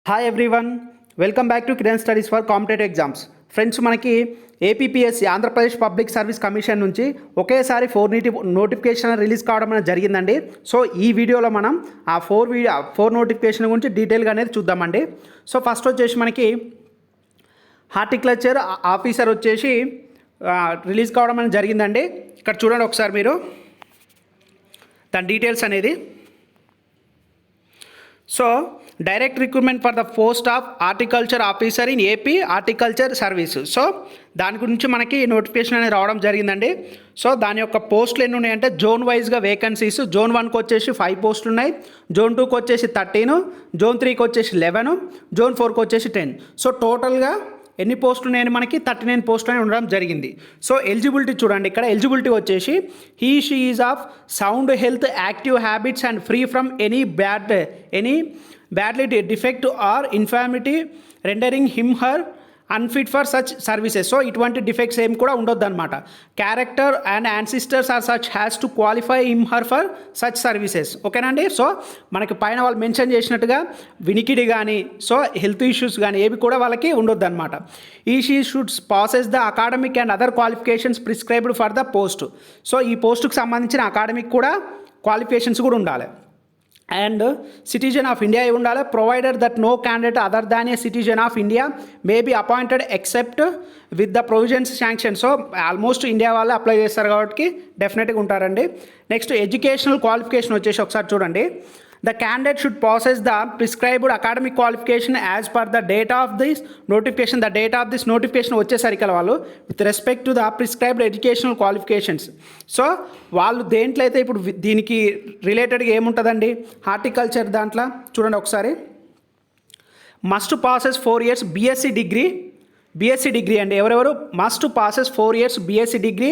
Hi everyone, welcome back to Kiran studies for competitive exams. Friends, మనకి APPSC Andhra Pradesh public service commission నుంచి ఒకేసారి 4 notification release కావడం అనేది జరిగిందండి. సో ఈ వీడియోలో మనం ఆ 4 నోటిఫికేషన్ గురించి డీటెయిల్గా అనేది చూద్దామండి. సో ఫస్ట్ వచ్చేసి మనకి హార్టికల్చర్ ఆఫీసర్ వచ్చేసి రిలీజ్ కావడం అనేది జరిగిందండి. ఇక్కడ చూడండి ఒకసారి మీరు దాని డీటెయిల్స్ అనేది. So direct recruitment for the post of horticulture officer in AP horticulture service. So దాని గురించి మనకి నోటిఫికేషన్ అనేది రావడం జరిగిందండి. సో దాని యొక్క పోస్టులు ఎన్ని ఉన్నాయంటే జోన్ వైజ్గా వేకెన్సీస్. జోన్ 1కి వచ్చేసి 5 పోస్టులు ఉన్నాయి, జోన్ 2కి వచ్చేసి 13, జోన్ 3కి వచ్చేసి 11, జోన్ 4కి వచ్చేసి 10. సో టోటల్గా ఎన్ని పోస్టులు ఉన్నాయని మనకి 39 పోస్టులు అని ఉండడం జరిగింది. సో ఎలిజిబిలిటీ చూడండి, ఇక్కడ ఎలిజిబిలిటీ వచ్చేసి she is of sound health, active habits and free from any badly defect or infirmity rendering him her unfit for such services. So ఇటువంటి డిఫెక్ట్స్ ఏం కూడా ఉండొద్దు అనమాట. Character and ancestors are such has to qualify him her for such services. ఓకేనండి. So మనకి పైన వాళ్ళు mention చేసినట్టుగా వినికిడి కానీ సో హెల్త్ ఇష్యూస్ కానీ ఏవి కూడా వాళ్ళకి ఉండొద్దు అనమాట. She should possess the academic and other qualifications prescribed for the post. So ఈ పోస్టుకు సంబంధించిన అకాడమిక్ కూడా క్వాలిఫికేషన్స్ కూడా ఉండాలి. అండ్ సిటిజన్ ఆఫ్ ఇండియా ఉండాలి. Provided that no candidate other than a citizen of India may be appointed except with the provisions sanction. So almost India వాళ్ళు apply చేస్తారు కాబట్టి డెఫినెట్గా ఉంటారండి. నెక్స్ట్ ఎడ్యుకేషనల్ క్వాలిఫికేషన్ వచ్చేసి ఒకసారి చూడండి. The candidate should possess the prescribed academic qualification as per the date of this notification. The date of this notification వచ్చేసరికి వాళ్ళు with respect to the prescribed educational qualifications. So వాళ్ళు దేంట్లో అయితే ఇప్పుడు దీనికి రిలేటెడ్గా ఏముంటుందండి హార్టికల్చర్ దాంట్లో చూడండి ఒకసారి. Must passes 4 years BSc degree అండి. ఎవరెవరు must passes 4 years BSc degree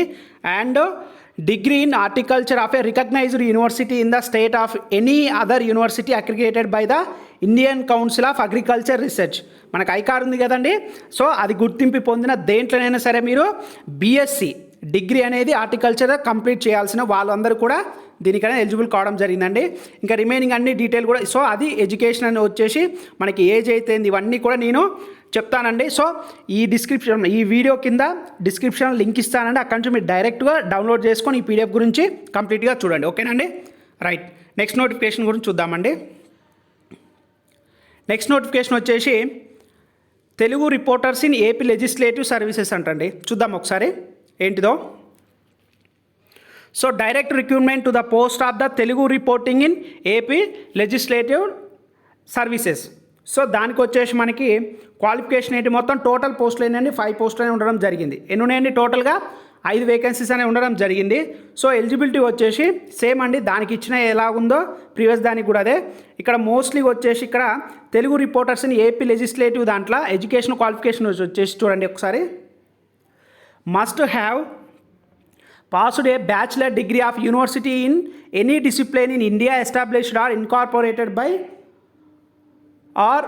and degree in horticulture of a recognized university in the state of any other university accredited by the Indian council of agriculture research. మనకు ICAR ఉంది కదండి. So అది గుర్తింపు పొందిన దేంట్లోనైనా సరే మీరు బీఎస్సీ డిగ్రీ అనేది horticulture complete చేయాల్సిన వాళ్ళందరూ కూడా దీనికైనా ఎలిజిబుల్ కావడం జరిగిందండి. ఇంకా రిమైనింగ్ అన్ని డీటెయిల్ కూడా. సో అది ఎడ్యుకేషన్ అని వచ్చేసి మనకి ఏజ్ అయితే ఇవన్నీ కూడా నేను చెప్తానండి. సో ఈ వీడియో కింద డిస్క్రిప్షన్ లింక్ ఇస్తానండి. అక్కడి నుంచి మీరు డైరెక్ట్గా డౌన్లోడ్ చేసుకొని ఈ పీడిఎఫ్ గురించి కంప్లీట్గా చూడండి. ఓకేనండి. రైట్, నెక్స్ట్ నోటిఫికేషన్ గురించి చూద్దామండి. నెక్స్ట్ నోటిఫికేషన్ వచ్చేసి Telugu reporters in AP legislative services అంటండి. చూద్దాం ఒకసారి ఏంటిదో. So direct recruitment to the post of the Telugu reporting in AP legislative services. So దానికి వచ్చేసి మనకి క్వాలిఫికేషన్ ఏంటి, మొత్తం టోటల్ పోస్టులు ఏంటండి 5 పోస్టులు అనేవి ఉండడం జరిగింది. ఎన్ని ఉన్నాయండి టోటల్గా 5 వేకెన్సీస్ అనేవి ఉండడం జరిగింది. సో ఎలిజిబిలిటీ వచ్చేసి సేమ్ అండి, దానికి ఇచ్చిన ఎలా ఉందో ప్రీవియస్ దానికి కూడా అదే. ఇక్కడ మోస్ట్లీ వచ్చేసి ఇక్కడ తెలుగు రిపోర్టర్స్ని ఏపీ లెజిస్లేటివ్ దాంట్లో ఎడ్యుకేషన్ క్వాలిఫికేషన్ వచ్చేసి చూడండి ఒకసారి. Must have passed a bachelor degree of university in any discipline in India established or incorporated by or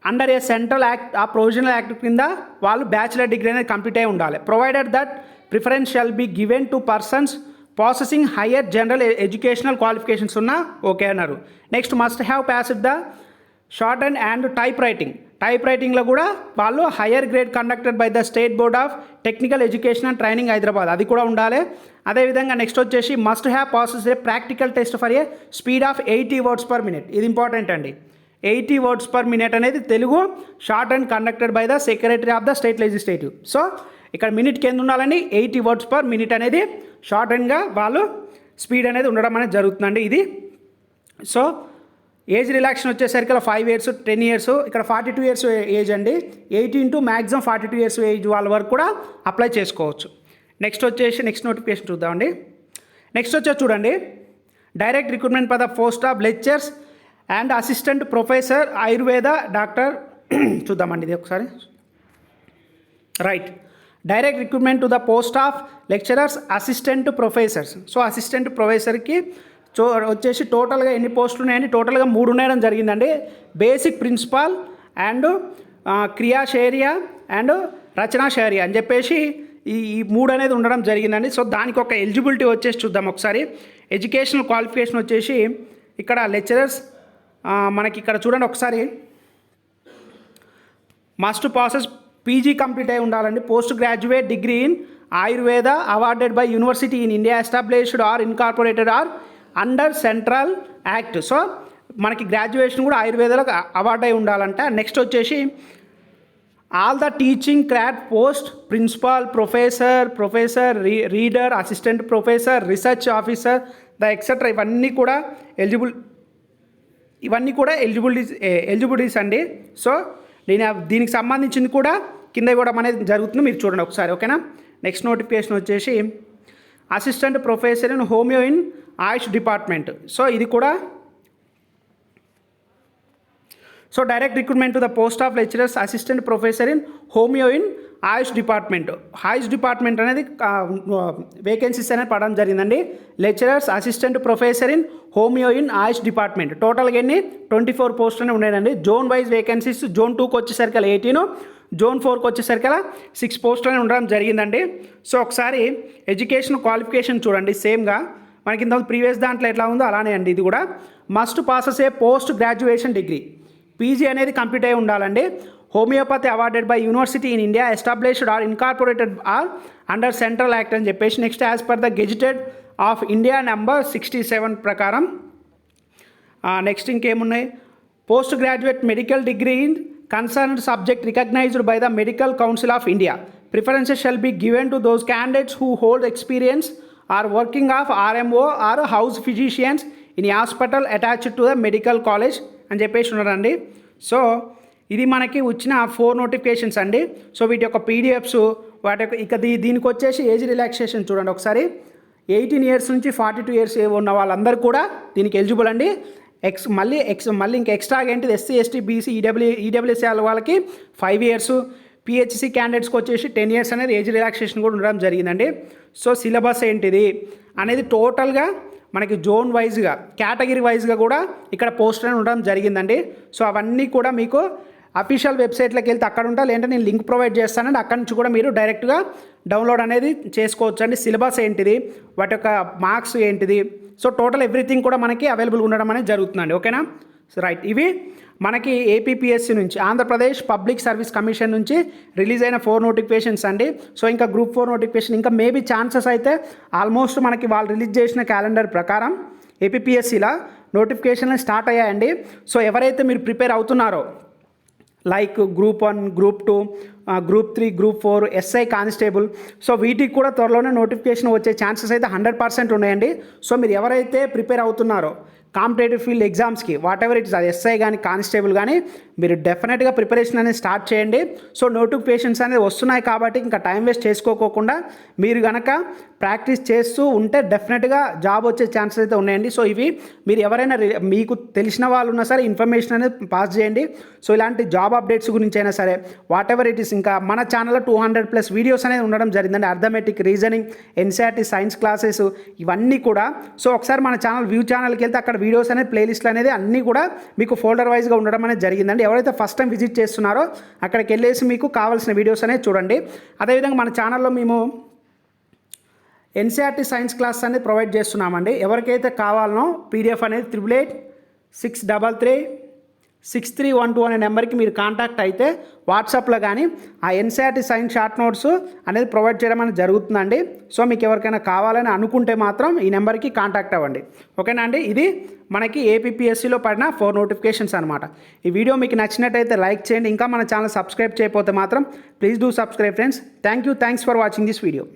under a central act ఆ ప్రొవిజనల్ యాక్ట్ కింద వాళ్ళు బ్యాచులర్ డిగ్రీ అనేది కంప్లీట్ అయి ఉండాలి. Provided that preference shall be given to persons processing higher general educational qualifications ఉన్న okay అన్నారు. Next must have passed the short and type రైటింగ్లో కూడా వాళ్ళు higher grade conducted by the state board of technical education and training Hyderabad, అది కూడా ఉండాలి. అదేవిధంగా next వచ్చేసి must have passes a practical test for a speed of 80 words per minute. ఇది important అండి. 80 words per minute అనేది Telugu short and conducted by the secretary of the state legislative. So ఇక్కడ మినిట్కి ఎంత ఉండాలని 80 words per minute అనేది short అండ్గా వాళ్ళు speed అనేది ఉండడం అనేది జరుగుతుందండి ఇది. సో ఏజ్ రిలాక్షన్ వచ్చేసరికి 5 years 10 years, ఇక్కడ 42 years ఏజ్ అండి. 18 to మ్యాక్సిమం 42 years ఏజ్ వాళ్ళ వరకు కూడా అప్లై చేసుకోవచ్చు. నెక్స్ట్ నోటిఫికేషన్ చూద్దామండి. నెక్స్ట్ వచ్చేసి చూడండి, direct recruitment for the post of lecturers and assistant professor Ayurveda doctor. చూద్దామండి ఇది ఒకసారి. Right, direct recruitment to the post of lecturers assistant professors. So assistant ప్రొఫెసర్కి వచ్చేసి టోటల్గా ఎన్ని పోస్టులు ఉన్నాయండి, టోటల్గా 3 ఉండడం జరిగిందండి. బేసిక్ ప్రిన్సిపాల్ అండ్ క్రియాశేర్య అండ్ రచనాశేర్య అని చెప్పేసి ఈ 3 అనేది ఉండడం జరిగిందండి. సో దానికి ఒక ఎలిజిబిలిటీ వచ్చేసి చూద్దాం ఒకసారి. ఎడ్యుకేషనల్ క్వాలిఫికేషన్ వచ్చేసి ఇక్కడ లెక్చరర్స్ మనకి ఇక్కడ చూడండి ఒకసారి. మస్ట్ ప్రాసెస్ పీజీ కంప్లీట్ అయి ఉండాలండి. Post graduate degree in Ayurveda awarded by university in India established or incorporated or under central act. So మనకి గ్రాడ్యుయేషన్ కూడా ఆయుర్వేదలో అవార్డ్ అయి ఉండాలంట. నెక్స్ట్ వచ్చేసి all the teaching craft post principal, professor, reader, assistant professor, research officer the etcetera ఇవన్నీ కూడా eligibilities అండి. So దీనికి సంబంధించింది కూడా కింద ఇవ్వడం అనేది జరుగుతుంది, మీరు చూడండి ఒకసారి, ఓకేనా. నెక్స్ట్ నోటిఫికేషన్ వచ్చేసి assistant professor in homeo in Ayush department. So ఇది కూడా so direct recruitment to the post of lecturers assistant professor in homeo in Ayush department. Ayush department అనేది వేకెన్సీస్ అనేది పడడం జరిగిందండి. Lecturers assistant professor in homeo in Ayush department. టోటల్గా ఎన్ని 24 పోస్టులు ఉన్నాయండి. జోన్ వైజ్ వేకెన్సీస్ జోన్ 2కి వచ్చేసరికి 18, జోన్ 4కి వచ్చేసరికి 6 పోస్టులు ఉండడం జరిగిందండి. సో ఒకసారి ఎడ్యుకేషన్ క్వాలిఫికేషన్ చూడండి, సేమ్గా మనకి ఇంత ప్రీవియస్ దాంట్లో ఎట్లా ఉందో అలానే అండి. ఇది కూడా must passes a post graduation degree, PG అనేది కంప్లీట్ అయి ఉండాలండి. Homeopathy awarded by university in India established or incorporated or under central act అని చెప్పేసి. Next as per the gazetted of India number 67 ప్రకారం. నెక్స్ట్ ఇంకేమున్నాయి, post graduate medical degree in concerned subject recognised by the medical council of India. Preferences shall be given to those candidates who hold experience or working of RMO are house physicians in hospital attached to the medical college అని చెప్పేసి ఉన్నారండి. So ఇది మనకి వచ్చిన 4 notifications అండి. So వీటి యొక్క PDFs, వాటి యొక్క ఇక దీనికి వచ్చేసి ఏజ్ రిలాక్సేషన్ చూడండి ఒకసారి. 18 ఇయర్స్ నుంచి 42 ఇయర్స్ ఉన్న వాళ్ళందరూ కూడా దీనికి ఎలిజిబుల్ అండి. మళ్ళీ ఇంకా ఎక్స్ట్రాగా ఏంటిది ఎస్సీ, ఎస్టీ, బీసీ, ఈడబ్ల్యూఎస్సీ వాళ్ళకి 5 ఇయర్స్, పిహెచ్సి క్యాండిడేట్స్కి వచ్చేసి 10 ఇయర్స్ అనేది ఏజ్ రిలాక్సేషన్ కూడా ఉండడం జరిగిందండి. సో సిలబస్ ఏంటిది అనేది టోటల్గా మనకి జోన్ వైజ్గా, కేటగిరీ వైజ్గా కూడా ఇక్కడ పోస్ట్ అని ఉండడం జరిగిందండి. సో అవన్నీ కూడా మీకు అఫీషియల్ వెబ్సైట్లోకి వెళ్తే అక్కడ ఉంటా, లేదంటే నేను లింక్ ప్రొవైడ్ చేస్తానండి, అక్కడి నుంచి కూడా మీరు డైరెక్ట్గా డౌన్లోడ్ అనేది చేసుకోవచ్చు అండి. సిలబస్ ఏంటిది, వాటి యొక్క మార్క్స్ ఏంటిది, సో టోటల్ ఎవ్రీథింగ్ కూడా మనకి అవైలబుల్ ఉండడం అనేది జరుగుతుందండి, ఓకేనా. సో రైట్, ఇవి మనకి ఏపీపీఎస్సీ నుంచి, ఆంధ్రప్రదేశ్ పబ్లిక్ సర్వీస్ కమిషన్ నుంచి రిలీజ్ అయిన 4 నోటిఫికేషన్స్ అండి. సో ఇంకా గ్రూప్ 4 నోటిఫికేషన్ ఇంకా మేబీ ఛాన్సెస్ అయితే ఆల్మోస్ట్ మనకి వాళ్ళు రిలీజ్ చేసిన క్యాలెండర్ ప్రకారం ఏపీపీఎస్సీలో నోటిఫికేషన్లు స్టార్ట్ అయ్యాయండి. సో ఎవరైతే మీరు ప్రిపేర్ అవుతున్నారో like group 1, group 2, group 3, group 4, SI constable, so వీటికి కూడా త్వరలోనే నోటిఫికేషన్ వచ్చే ఛాన్సెస్ అయితే 100% ఉన్నాయండి. సో మీరు ఎవరైతే ప్రిపేర్ అవుతున్నారో కాంపిటేటివ్ ఫీల్డ్ ఎగ్జామ్స్కి, వాట్ ఎవర్ ఇట్స్, అది ఎస్ఐ కానీ కానిస్టేబుల్ కానీ, మీరు డెఫినెట్గా ప్రిపరేషన్ అనేది స్టార్ట్ చేయండి. సో నోటిఫికేషన్స్ అనేది వస్తున్నాయి కాబట్టి ఇంకా టైం వేస్ట్ చేసుకోకుండా మీరు కనుక ప్రాక్టీస్ చేస్తూ ఉంటే డెఫినెట్గా జాబ్ వచ్చే ఛాన్సెస్ అయితే ఉన్నాయండి. సో ఇవి మీరు ఎవరైనా మీకు తెలిసిన వాళ్ళు ఉన్నా సరే ఇన్ఫర్మేషన్ అనేది పాస్ చేయండి. సో ఇలాంటి జాబ్ అప్డేట్స్ గురించి అయినా సరే వాట్ ఎవర్ ఇట్ ఈస్, ఇంకా మన ఛానల్లో 200+ వీడియోస్ అనేది ఉండడం జరిగిందండి. Arithmetic, reasoning, NCERT, science classes ఇవన్నీ కూడా. సో ఒకసారి మన ఛానల్ వ్యూ ఛానల్కి వెళ్తే అక్కడ వీడియోస్ అనేది ప్లేలిస్ట్లు అనేది అన్నీ కూడా మీకు ఫోల్డర్ వైజ్గా ఉండడం అనేది జరిగిందండి. ఎవరైతే ఫస్ట్ టైం విజిట్ చేస్తున్నారో అక్కడికి వెళ్ళేసి మీకు కావాల్సిన వీడియోస్ అనేది చూడండి. అదేవిధంగా మన ఛానల్లో మేము ఎన్సీఆర్టీ సైన్స్ క్లాస్ అనేది ప్రొవైడ్ చేస్తున్నామండి. ఎవరికైతే కావాలనో పీడిఎఫ్ అనేది 8886336312 అనే నెంబర్కి మీరు కాంటాక్ట్ అయితే వాట్సాప్లో కానీ ఆ ఎన్సీఆర్టీ సైన్స్ షార్ట్ నోట్స్ అనేది ప్రొవైడ్ చేయడం అనేది జరుగుతుందండి. సో మీకు ఎవరికైనా కావాలని అనుకుంటే మాత్రం ఈ నెంబర్కి కాంటాక్ట్ అవ్వండి, ఓకేనా అండి. ఇది మనకి ఏపీపీఎస్సీలో పడిన 4 నోటిఫికేషన్స్ అనమాట. ఈ వీడియో మీకు నచ్చినట్టయితే లైక్ చేయండి. ఇంకా మన ఛానల్ సబ్స్క్రైబ్ చేయకపోతే మాత్రం please do subscribe friends. Thanks for watching this video.